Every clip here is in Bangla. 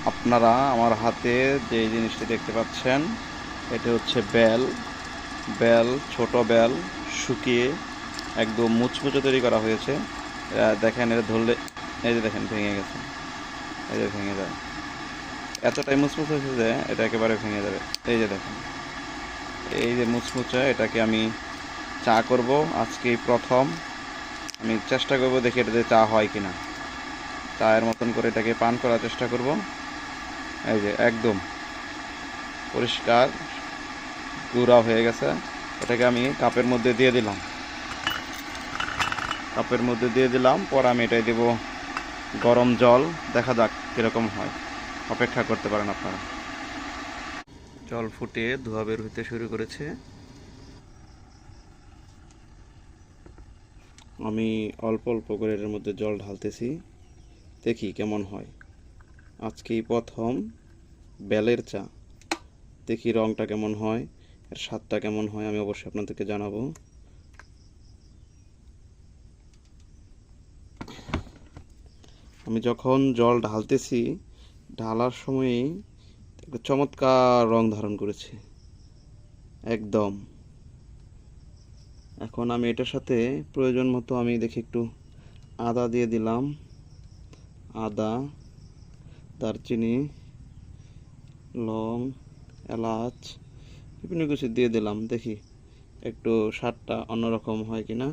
আপনারা আমার হাতে যে জিনিসটি দেখতে পাচ্ছেন এটা হচ্ছে বেল। বেল, ছোট বেল শুকিয়ে একদম মুচমুচে তৈরি করা হয়েছে। দেখেন, এটা ধরলে এই যে দেখেন ভেঙে গেছে, এই যে ভেঙে যায়। এতটাই মুচমুচে হয়েছে যে এটা একেবারে ভেঙে যাবে। এই যে দেখেন, এই যে মুচমুচে, এটাকে আমি চা করব আজকেই প্রথম। আমি চেষ্টা করব দেখি এটাতে চা হয় কিনা। চায়ের মতন করে এটাকে পান করার চেষ্টা করব। এই যে একদম পরিষ্কার গুঁড়া হয়ে গেছে। এটাকে আমি কাপের মধ্যে দিয়ে দিলাম। কাপের মধ্যে দিয়ে দিলাম, পর আমি এটাই দেব গরম জল। দেখা যাক কীরকম হয়, অপেক্ষা করতে পারেন আপনারা। জল ফুটে ধোঁয়া বের হতে শুরু করেছে। আমি অল্প অল্প করে এর মধ্যে জল ঢালতেছি, দেখি কেমন হয়। আজকেই প্রথম বেলের চা, দেখি রঙটা কেমন হয়, এর স্বাদটা কেমন হয় আমি অবশ্যই আপনাদেরকে জানাবো। আমি যখন জল ঢালতেছি, ঢালার সময়ই একটা চমৎকার রং ধারণ করেছে একদম। এখন আমি এটার সাথে প্রয়োজন মতো আমি দেখি একটু আদা দিয়ে দিলাম। আদা, দারচিনি, লং, এলাচ, বিভিন্ন কিছু দিয়ে দিলাম। দেখি একটু স্বাদটা অন্যরকম হয় কিনা।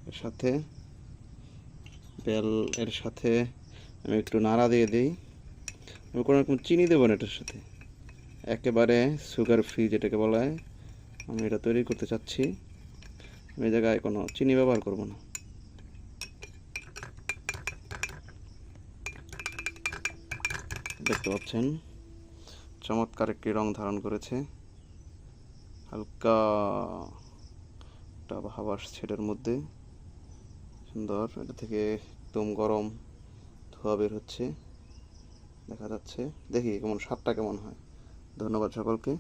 এর সাথে বেল, এর সাথে আমি একটু নাড়া দিয়ে দিই। আমি কোনো রকম চিনি দেবো না এটার সাথে, একেবারে সুগার ফ্রি যেটাকে বলা হয়। আমি এটা তৈরি করতে চাচ্ছি, আমি এই জায়গায় কোনো চিনি ব্যবহার করব না। দেখতে পাচ্ছেন চমৎকার একটি রং ধারণ করেছে। হালকা একটা ভাব আসছে এটার মধ্যে, সুন্দর। এটা থেকে একদম গরম ধোঁয়া বের হচ্ছে, দেখা যাচ্ছে। দেখি কেমন স্বাদটা কেমন হয়। ধন্যবাদ সকলকে।